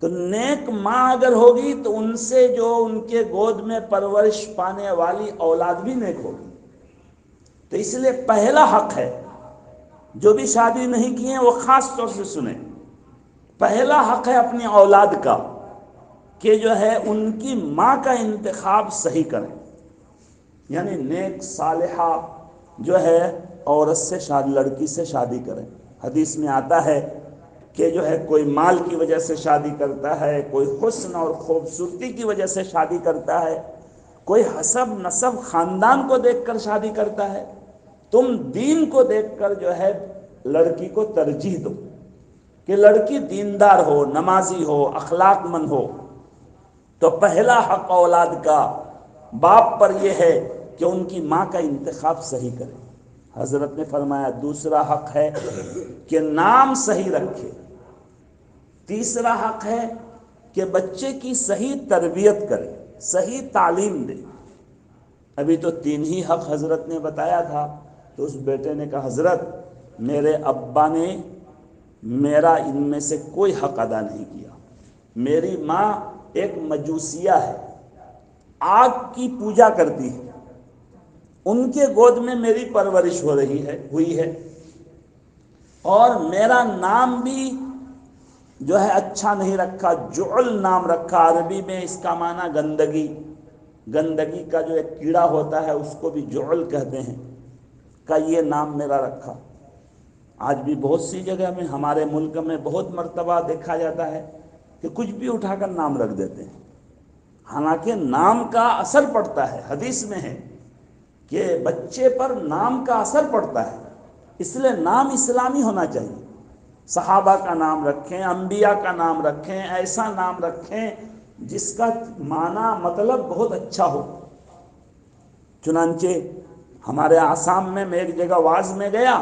تو نیک ماں اگر ہوگی تو ان سے جو ان کے گود میں پرورش پانے والی اولاد بھی نیک ہوگی۔ تو اس لیے پہلا حق ہے، جو بھی شادی نہیں کی ہیں وہ خاص طور سے سنیں، پہلا حق ہے اپنی اولاد کا کہ جو ہے ان کی ماں کا انتخاب صحیح کریں، یعنی نیک صالحہ جو ہے عورت سے شادی، لڑکی سے شادی کریں۔ حدیث میں آتا ہے کہ جو ہے کوئی مال کی وجہ سے شادی کرتا ہے، کوئی حسن اور خوبصورتی کی وجہ سے شادی کرتا ہے، کوئی حسب نسب خاندان کو دیکھ کر شادی کرتا ہے۔ تم دین کو دیکھ کر جو ہے لڑکی کو ترجیح دو کہ لڑکی دیندار ہو، نمازی ہو، اخلاق مند ہو۔ تو پہلا حق اولاد کا باپ پر یہ ہے کہ ان کی ماں کا انتخاب صحیح کرے۔ حضرت نے فرمایا دوسرا حق ہے کہ نام صحیح رکھے۔ تیسرا حق ہے کہ بچے کی صحیح تربیت کرے، صحیح تعلیم دے۔ ابھی تو 3 ہی حق حضرت نے بتایا تھا، تو اس بیٹے نے کہا حضرت میرے ابا نے میرا ان میں سے کوئی حق ادا نہیں کیا۔ میری ماں ایک مجوسیہ ہے، آگ کی پوجا کرتی ہے، ان کے گود میں میری پرورش ہوئی ہے، اور میرا نام بھی جو ہے اچھا نہیں رکھا، جعل نام رکھا۔ عربی میں اس کا معنی گندگی کا جو ایک کیڑا ہوتا ہے اس کو بھی جعل کہتے ہیں، کا یہ نام میرا رکھا۔ آج بھی بہت سی جگہ میں ہمارے ملک میں بہت مرتبہ دیکھا جاتا ہے کہ کچھ بھی اٹھا کر نام رکھ دیتے ہیں، حالانکہ نام کا اثر پڑتا ہے۔ حدیث میں ہے کہ بچے پر نام کا اثر پڑتا ہے، اس لیے نام اسلامی ہونا چاہیے۔ صحابہ کا نام رکھیں، انبیاء کا نام رکھیں، ایسا نام رکھیں جس کا معنی مطلب بہت اچھا ہو۔ چنانچہ ہمارے آسام میں ایک جگہ واز میں گیا،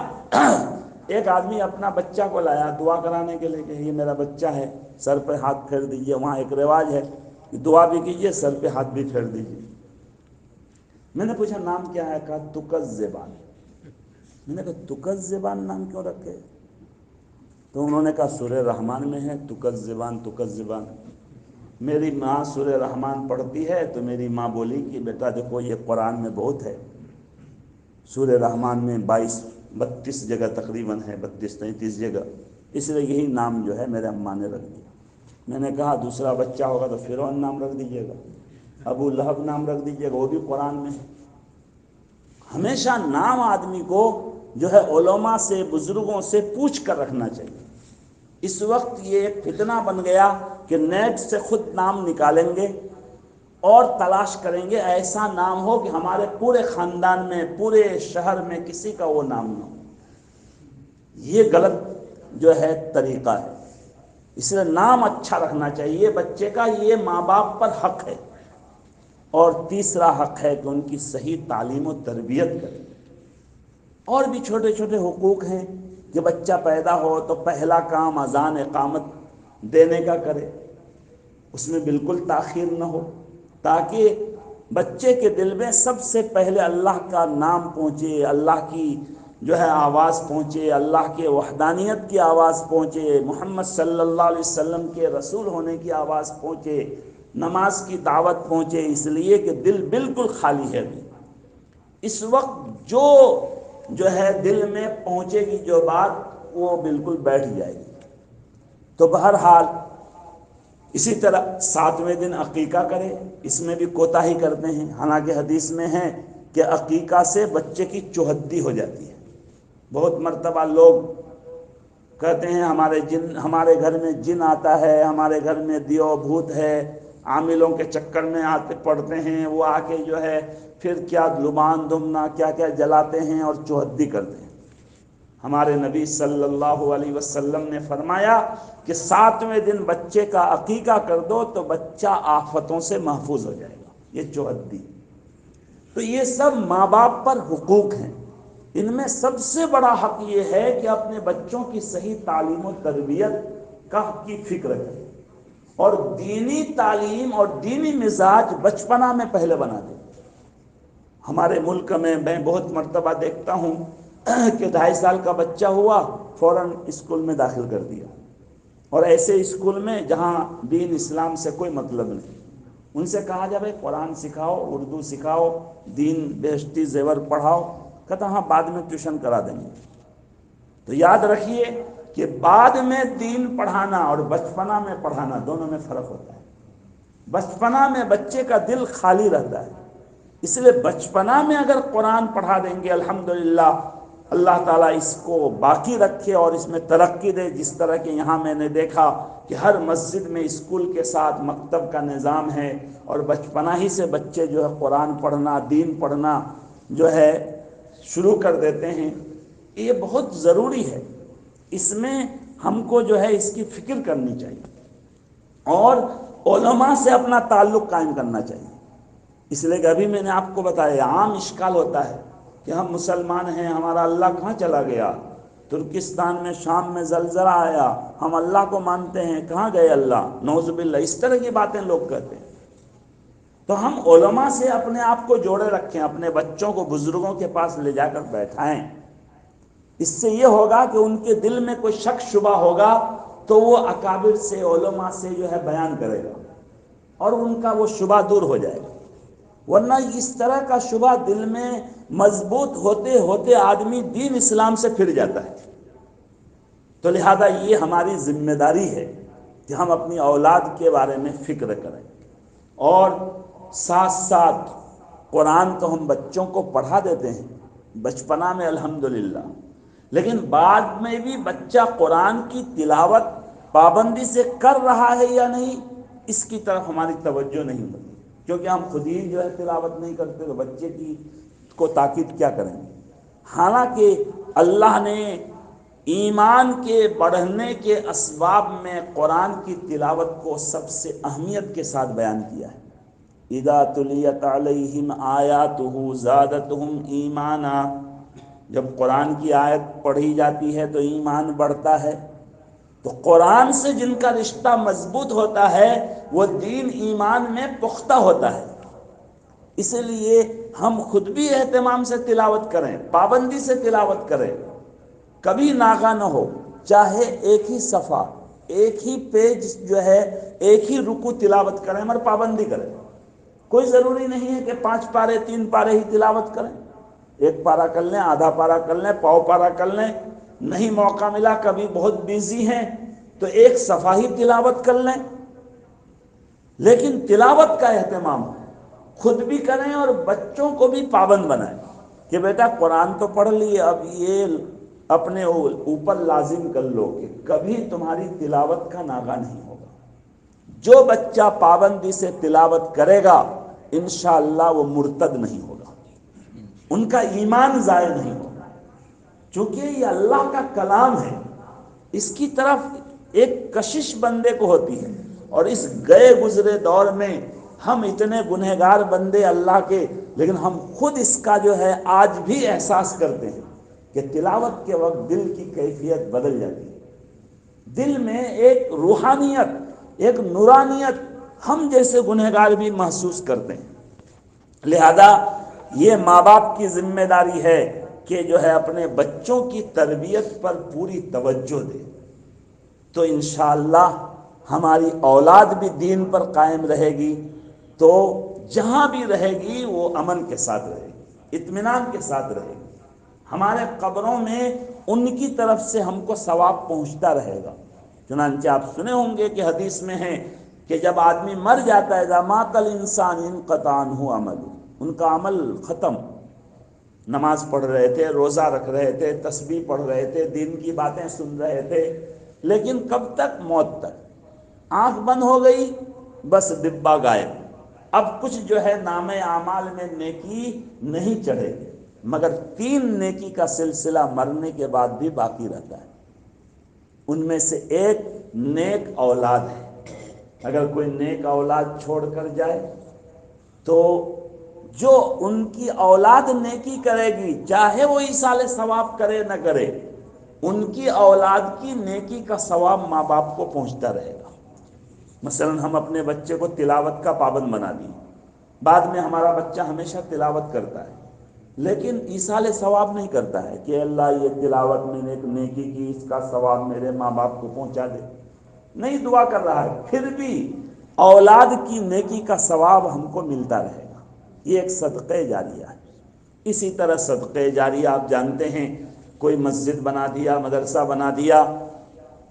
ایک آدمی اپنا بچہ کو لایا دعا کرانے کے لیے کہ یہ میرا بچہ ہے، سر پہ ہاتھ پھیر دیجئے۔ وہاں ایک رواج ہے کہ دعا بھی کیجئے، سر پہ ہاتھ بھی پھیر دیجئے۔ میں نے پوچھا نام کیا ہے؟ کہا تکز زبان۔ میں نے کہا تکز زبان نام کیوں رکھے؟ تو انہوں نے کہا سورہ رحمان میں ہے تکز زبان تکز زبان۔ میری ماں سورہ رحمان پڑھتی ہے تو میری ماں بولی کہ بیٹا دیکھو یہ قرآن میں بہت ہے، سورہ رحمان میں 32 جگہ تقریباً ہے، 32-33 جگہ، اس لیے یہی نام جو ہے میرے اماں نے رکھ دیا۔ میں نے کہا دوسرا بچہ ہوگا تو فرعون نام رکھ دیجیے گا، ابو لہب نام رکھ دیجیے گا، وہ بھی قرآن میں ہے۔ ہمیشہ نام آدمی کو جو ہے علماء سے، بزرگوں سے پوچھ کر رکھنا چاہیے۔ اس وقت یہ ایک فتنہ بن گیا کہ نیٹ سے خود نام نکالیں گے اور تلاش کریں گے، ایسا نام ہو کہ ہمارے پورے خاندان میں، پورے شہر میں کسی کا وہ نام نہ ہو۔ یہ غلط جو ہے طریقہ ہے، اس لیے نام اچھا رکھنا چاہیے بچے کا، یہ ماں باپ پر حق ہے۔ اور تیسرا حق ہے کہ ان کی صحیح تعلیم و تربیت کریں۔ اور بھی چھوٹے چھوٹے حقوق ہیں کہ بچہ پیدا ہو تو پہلا کام اذان اقامت دینے کا کرے، اس میں بالکل تاخیر نہ ہو، تاکہ بچے کے دل میں سب سے پہلے اللہ کا نام پہنچے، اللہ کی جو ہے آواز پہنچے، اللہ کے وحدانیت کی آواز پہنچے، محمد صلی اللہ علیہ وسلم کے رسول ہونے کی آواز پہنچے، نماز کی دعوت پہنچے، اس لیے کہ دل بالکل خالی ہے ابھی۔ اس وقت جو ہے دل میں پہنچے گی جو بات، وہ بالکل بیٹھ جائے گی۔ تو بہرحال اسی طرح 7ویں دن عقیقہ کرے، اس میں بھی کوتاہی کرتے ہیں، حالانکہ حدیث میں ہے کہ عقیقہ سے بچے کی چوہدی ہو جاتی ہے۔ بہت مرتبہ لوگ کہتے ہیں ہمارے گھر میں جن آتا ہے، ہمارے گھر میں دیو بھوت ہے، عاملوں کے چکر میں آتے پڑتے ہیں، وہ آ کے جو ہے پھر کیا لبان دھمنا کیا کیا جلاتے ہیں اور چوہدی کرتے ہیں۔ ہمارے نبی صلی اللہ علیہ وسلم نے فرمایا کہ 7ویں دن بچے کا عقیقہ کر دو تو بچہ آفتوں سے محفوظ ہو جائے گا، یہ چوہدی۔ تو یہ سب ماں باپ پر حقوق ہیں، ان میں سب سے بڑا حق یہ ہے کہ اپنے بچوں کی صحیح تعلیم و تربیت کی فکر کریں، اور دینی تعلیم اور دینی مزاج بچپنا میں پہلے بنا دیں۔ ہمارے ملک میں بہت مرتبہ دیکھتا ہوں کہ 2.5 سال کا بچہ ہوا فوراً اسکول میں داخل کر دیا، اور ایسے اسکول میں جہاں دین اسلام سے کوئی مطلب نہیں۔ ان سے کہا جائے بھائی قرآن سکھاؤ، اردو سکھاؤ، دین بہشتی زیور پڑھاؤ، کہتا ہاں بعد میں ٹیوشن کرا دیں گے۔ تو یاد رکھیے کہ بعد میں دین پڑھانا اور بچپنا میں پڑھانا دونوں میں فرق ہوتا ہے۔ بچپنا میں بچے کا دل خالی رہتا ہے، اس لیے بچپنا میں اگر قرآن پڑھا دیں گے الحمدللہ اللہ تعالیٰ اس کو باقی رکھے اور اس میں ترقی دے۔ جس طرح کہ یہاں میں نے دیکھا کہ ہر مسجد میں اسکول کے ساتھ مکتب کا نظام ہے، اور بچپنا ہی سے بچے جو ہے قرآن پڑھنا، دین پڑھنا جو ہے شروع کر دیتے ہیں۔ یہ بہت ضروری ہے، اس میں ہم کو جو ہے اس کی فکر کرنی چاہیے، اور علماء سے اپنا تعلق قائم کرنا چاہیے۔ اس لیے کہ ابھی میں نے آپ کو بتایا عام اشکال ہوتا ہے کہ ہم مسلمان ہیں، ہمارا اللہ کہاں چلا گیا؟ ترکستان میں، شام میں زلزلہ آیا، ہم اللہ کو مانتے ہیں، کہاں گئے اللہ؟ نعوذ باللہ، اس طرح کی باتیں لوگ کہتے ہیں۔ تو ہم علماء سے اپنے آپ کو جوڑے رکھیں، اپنے بچوں کو بزرگوں کے پاس لے جا کر بیٹھائیں۔ اس سے یہ ہوگا کہ ان کے دل میں کوئی شک شبہ ہوگا تو وہ اکابر سے، علماء سے جو ہے بیان کرے گا، اور ان کا وہ شبہ دور ہو جائے گا۔ ورنہ اس طرح کا شبہ دل میں مضبوط ہوتے ہوتے آدمی دین اسلام سے پھر جاتا ہے۔ تو لہذا یہ ہماری ذمہ داری ہے کہ ہم اپنی اولاد کے بارے میں فکر کریں، اور ساتھ ساتھ قرآن تو ہم بچوں کو پڑھا دیتے ہیں بچپنا میں الحمدللہ، لیکن بعد میں بھی بچہ قرآن کی تلاوت پابندی سے کر رہا ہے یا نہیں، اس کی طرف ہماری توجہ نہیں ہوتی، کیونکہ ہم خود ہی جو ہے تلاوت نہیں کرتے تو بچے کی کو تاکید کیا کریں گے۔ حالانکہ اللہ نے ایمان کے بڑھنے کے اسباب میں قرآن کی تلاوت کو سب سے اہمیت کے ساتھ بیان کیا ہے، اذا تلیت علیہم آیاتہ زادتہم ایمانا، جب قرآن کی آیت پڑھی جاتی ہے تو ایمان بڑھتا ہے۔ تو قرآن سے جن کا رشتہ مضبوط ہوتا ہے وہ دین ایمان میں پختہ ہوتا ہے۔ اس لیے ہم خود بھی اہتمام سے تلاوت کریں، پابندی سے تلاوت کریں، کبھی ناغہ نہ ہو، چاہے ایک ہی صفحہ، ایک ہی پیج جو ہے، ایک ہی رکوع تلاوت کریں، مگر پابندی کریں۔ کوئی ضروری نہیں ہے کہ 5 پارے 3 پارے ہی تلاوت کریں، 1 پارہ کر لیں، آدھا پارہ کر لیں، پاؤ پارہ کر لیں، نہیں موقع ملا، کبھی بہت بیزی ہیں تو 1 صفحہ ہی تلاوت کر لیں، لیکن تلاوت کا اہتمام خود بھی کریں اور بچوں کو بھی پابند بنائیں کہ بیٹا قرآن تو پڑھ لیے، اب یہ اپنے اوپر لازم کر لو کہ کبھی تمہاری تلاوت کا ناغہ نہیں ہوگا۔ جو بچہ پابندی سے تلاوت کرے گا انشاءاللہ وہ مرتد نہیں ہوگا، ان کا ایمان ضائع نہیں ہوگا، چونکہ یہ اللہ کا کلام ہے، اس کی طرف ایک کشش بندے کو ہوتی ہے۔ اور اس گئے گزرے دور میں ہم اتنے گنہگار بندے اللہ کے، لیکن ہم خود اس کا جو ہے آج بھی احساس کرتے ہیں کہ تلاوت کے وقت دل کی کیفیت بدل جاتی ہے، دل میں ایک روحانیت، ایک نورانیت ہم جیسے گنہگار بھی محسوس کرتے ہیں۔ لہذا یہ ماں باپ کی ذمہ داری ہے کہ جو ہے اپنے بچوں کی تربیت پر پوری توجہ دے، تو انشاءاللہ ہماری اولاد بھی دین پر قائم رہے گی، تو جہاں بھی رہے گی وہ امن کے ساتھ رہے گی، اطمینان کے ساتھ رہے گی، ہمارے قبروں میں ان کی طرف سے ہم کو ثواب پہنچتا رہے گا۔ چنانچہ آپ سنے ہوں گے کہ حدیث میں ہے کہ جب آدمی مر جاتا ہے، اذا مات الانسان انقطع عنہ عمل، ان کا عمل ختم، نماز پڑھ رہے تھے، روزہ رکھ رہے تھے، تسبیح پڑھ رہے تھے، دین کی باتیں سن رہے تھے، لیکن کب تک؟ موت تک۔ آنکھ بند ہو گئی، بس ڈبہ غائب، اب کچھ جو ہے نام اعمال میں نیکی نہیں چڑھے، مگر 3 نیکی کا سلسلہ مرنے کے بعد بھی باقی رہتا ہے۔ ان میں سے ایک نیک اولاد ہے۔ اگر کوئی نیک اولاد چھوڑ کر جائے تو جو ان کی اولاد نیکی کرے گی، چاہے وہ ایصال ثواب کرے نہ کرے، ان کی اولاد کی نیکی کا ثواب ماں باپ کو پہنچتا رہے گا۔ مثلا ہم اپنے بچے کو تلاوت کا پابند بنا دیں، بعد میں ہمارا بچہ ہمیشہ تلاوت کرتا ہے لیکن ایصال ثواب نہیں کرتا ہے کہ اللہ یہ تلاوت میں نے ایک نیکی کی، اس کا ثواب میرے ماں باپ کو پہنچا دے، نہیں دعا کر رہا ہے، پھر بھی اولاد کی نیکی کا ثواب ہم کو ملتا رہے گا۔ یہ ایک صدقہ جاریہ ہے۔ اسی طرح صدقہ جاریہ آپ جانتے ہیں، کوئی مسجد بنا دیا، مدرسہ بنا دیا،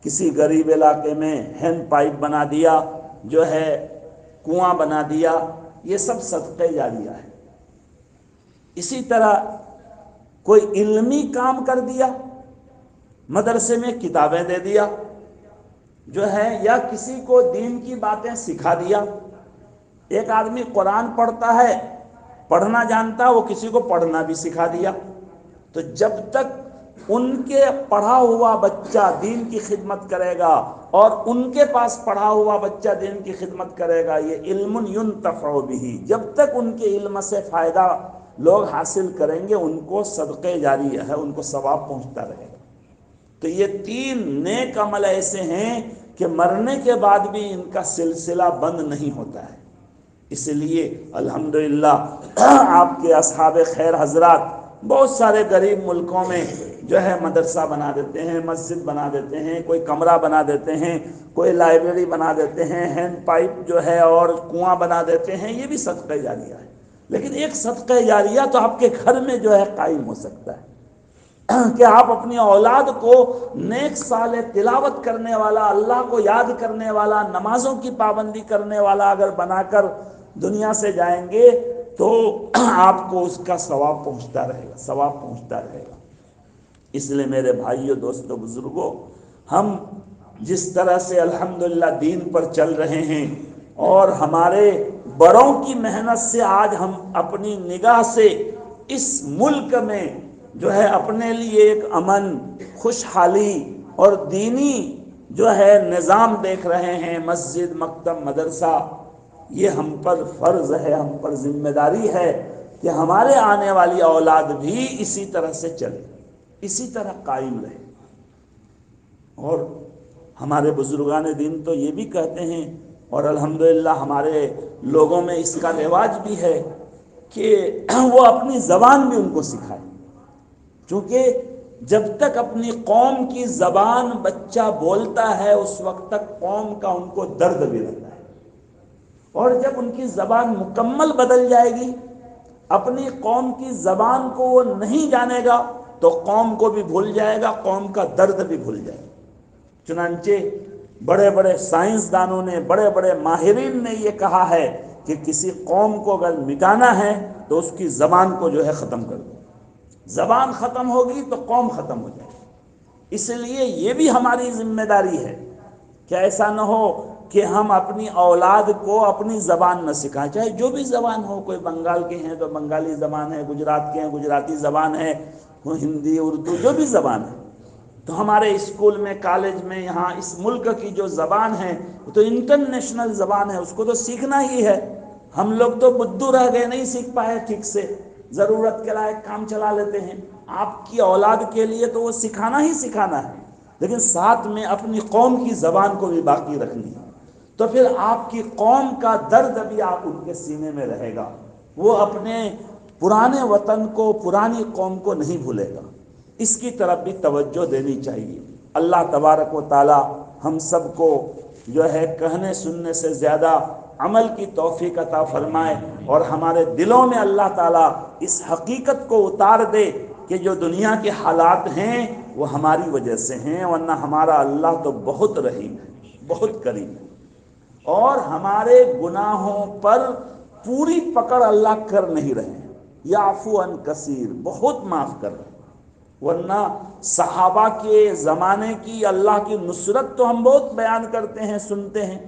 کسی غریب علاقے میں ہینڈ پائپ بنا دیا، جو ہے کنواں بنا دیا، یہ سب صدقہ جاریہ ہے۔ اسی طرح کوئی علمی کام کر دیا، مدرسے میں کتابیں دے دیا جو ہے، یا کسی کو دین کی باتیں سکھا دیا۔ ایک آدمی قرآن پڑھتا ہے، پڑھنا جانتا، وہ کسی کو پڑھنا بھی سکھا دیا، تو جب تک ان کے پڑھا ہوا بچہ دین کی خدمت کرے گا اور ان کے پاس پڑھا ہوا بچہ دین کی خدمت کرے گا، یہ علم ينتفع به، جب تک ان کے علم سے فائدہ لوگ حاصل کریں گے، ان کو صدقہ جاریہ ہے، ان کو ثواب پہنچتا رہے گا۔ تو یہ 3 نیک عمل ایسے ہیں کہ مرنے کے بعد بھی ان کا سلسلہ بند نہیں ہوتا ہے۔ اس لیے الحمدللہ آپ کے اصحاب خیر حضرات بہت سارے غریب ملکوں میں جو ہے مدرسہ بنا دیتے ہیں، مسجد بنا دیتے ہیں، کوئی کمرہ بنا دیتے ہیں، کوئی لائبریری بنا دیتے ہیں، ہینڈ پائپ جو ہے اور کنواں بنا دیتے ہیں، یہ بھی صدقہ جاریہ ہے۔ لیکن ایک صدقہ جاریہ تو آپ کے گھر میں جو ہے قائم ہو سکتا ہے کہ آپ اپنی اولاد کو نیک صالح تلاوت کرنے والا، اللہ کو یاد کرنے والا، نمازوں کی پابندی کرنے والا اگر بنا کر دنیا سے جائیں گے تو آپ کو اس کا ثواب پہنچتا رہے گا، ثواب پہنچتا رہے گا۔ اس لیے میرے بھائیوں، دوستوں، بزرگوں، ہم جس طرح سے الحمدللہ دین پر چل رہے ہیں اور ہمارے بڑوں کی محنت سے آج ہم اپنی نگاہ سے اس ملک میں جو ہے اپنے لیے ایک امن، خوشحالی اور دینی جو ہے نظام دیکھ رہے ہیں، مسجد، مکتب، مدرسہ، یہ ہم پر فرض ہے، ہم پر ذمہ داری ہے کہ ہمارے آنے والی اولاد بھی اسی طرح سے چلے، اسی طرح قائم رہے۔ اور ہمارے بزرگان دین تو یہ بھی کہتے ہیں، اور الحمدللہ ہمارے لوگوں میں اس کا رواج بھی ہے کہ وہ اپنی زبان بھی ان کو سکھائے، چونکہ جب تک اپنی قوم کی زبان بچہ بولتا ہے اس وقت تک قوم کا ان کو درد بھی رہتا ہے، اور جب ان کی زبان مکمل بدل جائے گی، اپنی قوم کی زبان کو وہ نہیں جانے گا تو قوم کو بھی بھول جائے گا، قوم کا درد بھی بھول جائے گا۔ چنانچہ بڑے بڑے سائنسدانوں نے، بڑے بڑے ماہرین نے یہ کہا ہے کہ کسی قوم کو اگر مٹانا ہے تو اس کی زبان کو جو ہے ختم کر دو، زبان ختم ہوگی تو قوم ختم ہو جائے گی۔ اس لیے یہ بھی ہماری ذمہ داری ہے کہ ایسا نہ ہو کہ ہم اپنی اولاد کو اپنی زبان نہ سکھائیں، چاہے جو بھی زبان ہو، کوئی بنگال کے ہیں تو بنگالی زبان ہے، گجرات کے ہیں گجراتی زبان ہے، ہندی اردو جو بھی زبان ہے، تو ہمارے اسکول میں، کالج میں، یہاں اس ملک کی جو زبان ہے وہ تو انٹرنیشنل زبان ہے، اس کو تو سیکھنا ہی ہے۔ ہم لوگ تو بدو رہ گئے، نہیں سیکھ پائے ٹھیک سے، ضرورت کے لائق کام چلا لیتے ہیں۔ آپ کی اولاد کے لیے تو وہ سکھانا ہی سکھانا ہے، لیکن ساتھ میں اپنی قوم کی زبان کو بھی باقی رکھنی ہے، تو پھر آپ کی قوم کا درد بھی آپ ان کے سینے میں رہے گا، وہ اپنے پرانے وطن کو، پرانی قوم کو نہیں بھولے گا۔ اس کی طرف بھی توجہ دینی چاہیے۔ اللہ تبارک و تعالی ہم سب کو جو ہے کہنے سننے سے زیادہ عمل کی توفیق عطا فرمائے، اور ہمارے دلوں میں اللہ تعالیٰ اس حقیقت کو اتار دے کہ جو دنیا کے حالات ہیں وہ ہماری وجہ سے ہیں، ورنہ ہمارا اللہ تو بہت رحیم ہے، بہت کریم ہے، اور ہمارے گناہوں پر پوری پکڑ اللہ کر نہیں رہے ہیں، یعفو عن کثیر، بہت معاف کر رہے ہیں۔ ورنہ صحابہ کے زمانے کی اللہ کی نصرت تو ہم بہت بیان کرتے ہیں، سنتے ہیں،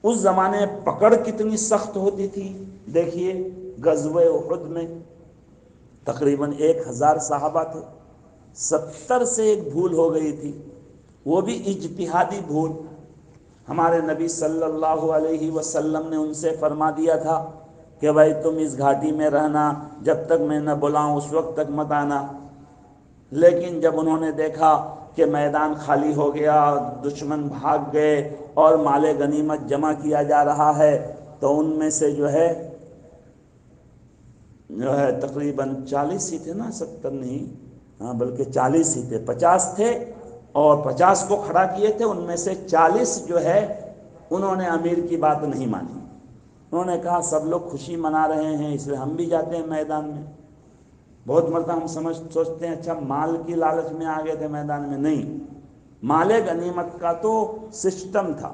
اس زمانے میں پکڑ کتنی سخت ہوتی تھی۔ دیکھیے غزوہ احد میں تقریباً 1000 صحابہ تھے، 70 سے ایک بھول ہو گئی تھی، وہ بھی اجتہادی بھول۔ ہمارے نبی صلی اللہ علیہ وسلم نے ان سے فرما دیا تھا کہ بھائی تم اس گھاٹی میں رہنا، جب تک میں نہ بلاؤں اس وقت تک مت آنا۔ لیکن جب انہوں نے دیکھا کہ میدان خالی ہو گیا، دشمن بھاگ گئے اور مال غنیمت جمع کیا جا رہا ہے، تو ان میں سے جو ہے تقریباً 40 ہی تھے نا، 70 نہیں، ہاں بلکہ 40 ہی تھے، 50 تھے اور 50 کو کھڑا کیے تھے، ان میں سے 40 جو ہے انہوں نے امیر کی بات نہیں مانی۔ انہوں نے کہا سب لوگ خوشی منا رہے ہیں اس لیے ہم بھی جاتے ہیں میدان میں۔ بہت مرتبہ ہم سوچتے ہیں اچھا مال کی لالچ میں آ گئے تھے میدان میں، نہیں، مال غنیمت کا تو سسٹم تھا،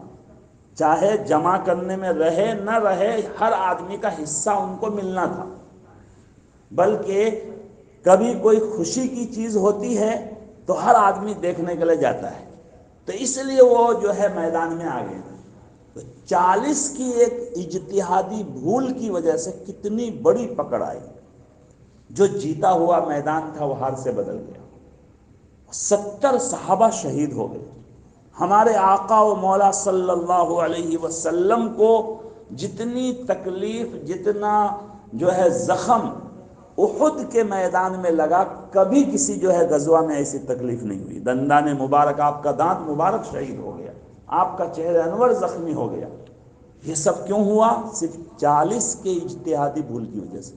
چاہے جمع کرنے میں رہے نہ رہے ہر آدمی کا حصہ ان کو ملنا تھا، بلکہ کبھی کوئی خوشی کی چیز ہوتی ہے تو ہر آدمی دیکھنے کے لیے جاتا ہے، تو اس لیے وہ جو ہے میدان میں آ گئے۔ تو 40 کی ایک اجتہادی بھول کی وجہ سے کتنی بڑی پکڑ آئی، جو جیتا ہوا میدان تھا وہ ہار سے بدل گیا، 70 صحابہ شہید ہو گئے۔ ہمارے آقا و مولا صلی اللہ علیہ وسلم کو جتنی تکلیف، جتنا جو ہے زخم احد کے میدان میں لگا، کبھی کسی جو ہے غزوہ میں ایسی تکلیف نہیں ہوئی۔ دندان مبارک، آپ کا دانت مبارک شہید ہو گیا، آپ کا چہرہ انور زخمی ہو گیا۔ یہ سب کیوں ہوا؟ صرف 40 کے اجتہادی بھول کی وجہ سے۔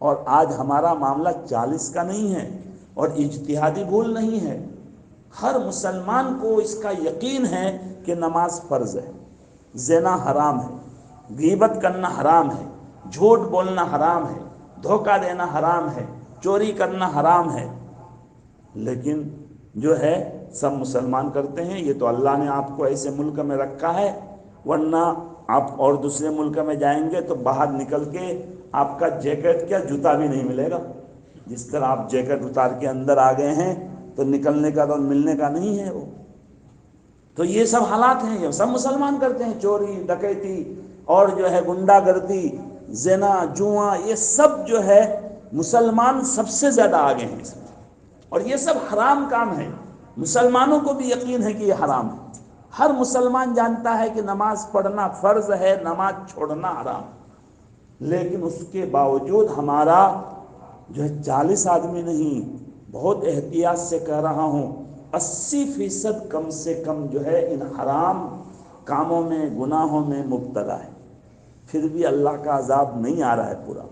اور آج ہمارا معاملہ 40 کا نہیں ہے اور اجتہادی بھول نہیں ہے۔ ہر مسلمان کو اس کا یقین ہے کہ نماز فرض ہے، زنا حرام ہے، غیبت کرنا حرام ہے، جھوٹ بولنا حرام ہے، دھوکہ دینا حرام ہے، چوری کرنا حرام ہے، لیکن جو ہے سب مسلمان کرتے ہیں۔ یہ تو اللہ نے آپ کو ایسے ملک میں رکھا ہے، ورنہ آپ اور دوسرے ملک میں جائیں گے تو باہر نکل کے آپ کا جیکٹ کیا جوتا بھی نہیں ملے گا۔ جس طرح آپ جیکٹ اتار کے اندر آ گئے ہیں تو نکلنے کا تو ملنے کا نہیں ہے وہ۔ تو یہ سب حالات ہیں، یہ سب مسلمان کرتے ہیں، چوری، ڈکیتی اور جو ہے گنڈا گردی، زنا، جوا، یہ سب جو ہے مسلمان سب سے زیادہ آگے ہیں اس میں، اور یہ سب حرام کام ہے، مسلمانوں کو بھی یقین ہے کہ یہ حرام ہے۔ ہر مسلمان جانتا ہے کہ نماز پڑھنا فرض ہے، نماز چھوڑنا حرام، لیکن اس کے باوجود ہمارا جو ہے 40 آدمی نہیں، بہت احتیاط سے کہہ رہا ہوں، 80% کم سے کم جو ہے ان حرام کاموں میں، گناہوں میں مبتلا ہے، پھر بھی اللہ کا عذاب نہیں آ رہا ہے پورا،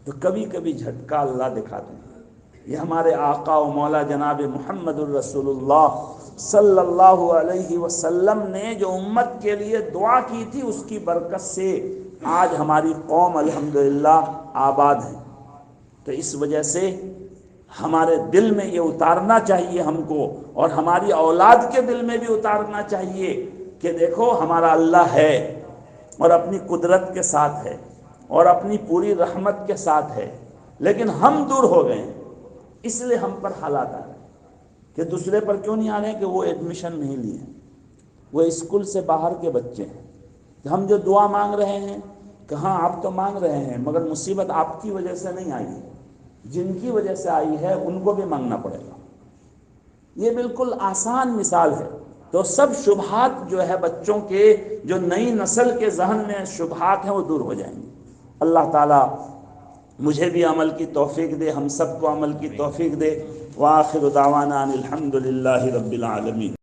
تو کبھی کبھی جھٹکا اللہ دکھاتے ہیں۔ یہ ہمارے آقا و مولا جناب محمد الرسول اللہ صلی اللہ علیہ وسلم نے جو امت کے لیے دعا کی تھی، اس کی برکت سے آج ہماری قوم الحمدللہ آباد ہے۔ تو اس وجہ سے ہمارے دل میں یہ اتارنا چاہیے ہم کو، اور ہماری اولاد کے دل میں بھی اتارنا چاہیے کہ دیکھو ہمارا اللہ ہے، اور اپنی قدرت کے ساتھ ہے، اور اپنی پوری رحمت کے ساتھ ہے، لیکن ہم دور ہو گئے ہیں، اس لیے ہم پر حالات آ رہے ہیں۔ کہ دوسرے پر کیوں نہیں آ رہے ہیں؟ کہ وہ ایڈمیشن نہیں لیے ہیں، وہ اسکول سے باہر کے بچے ہیں۔ ہم جو دعا مانگ رہے ہیں کہ ہاں آپ تو مانگ رہے ہیں، مگر مصیبت آپ کی وجہ سے نہیں آئی ہے، جن کی وجہ سے آئی ہے ان کو بھی مانگنا پڑے گا۔ یہ بالکل آسان مثال ہے۔ تو سب شبہات جو ہے بچوں کے، جو نئی نسل کے ذہن میں شبہات ہیں، وہ دور ہو جائیں گے۔ اللہ تعالیٰ مجھے بھی عمل کی توفیق دے، ہم سب کو عمل کی توفیق دے۔ وآخر دعوانا ان الحمد للہ رب العالمین۔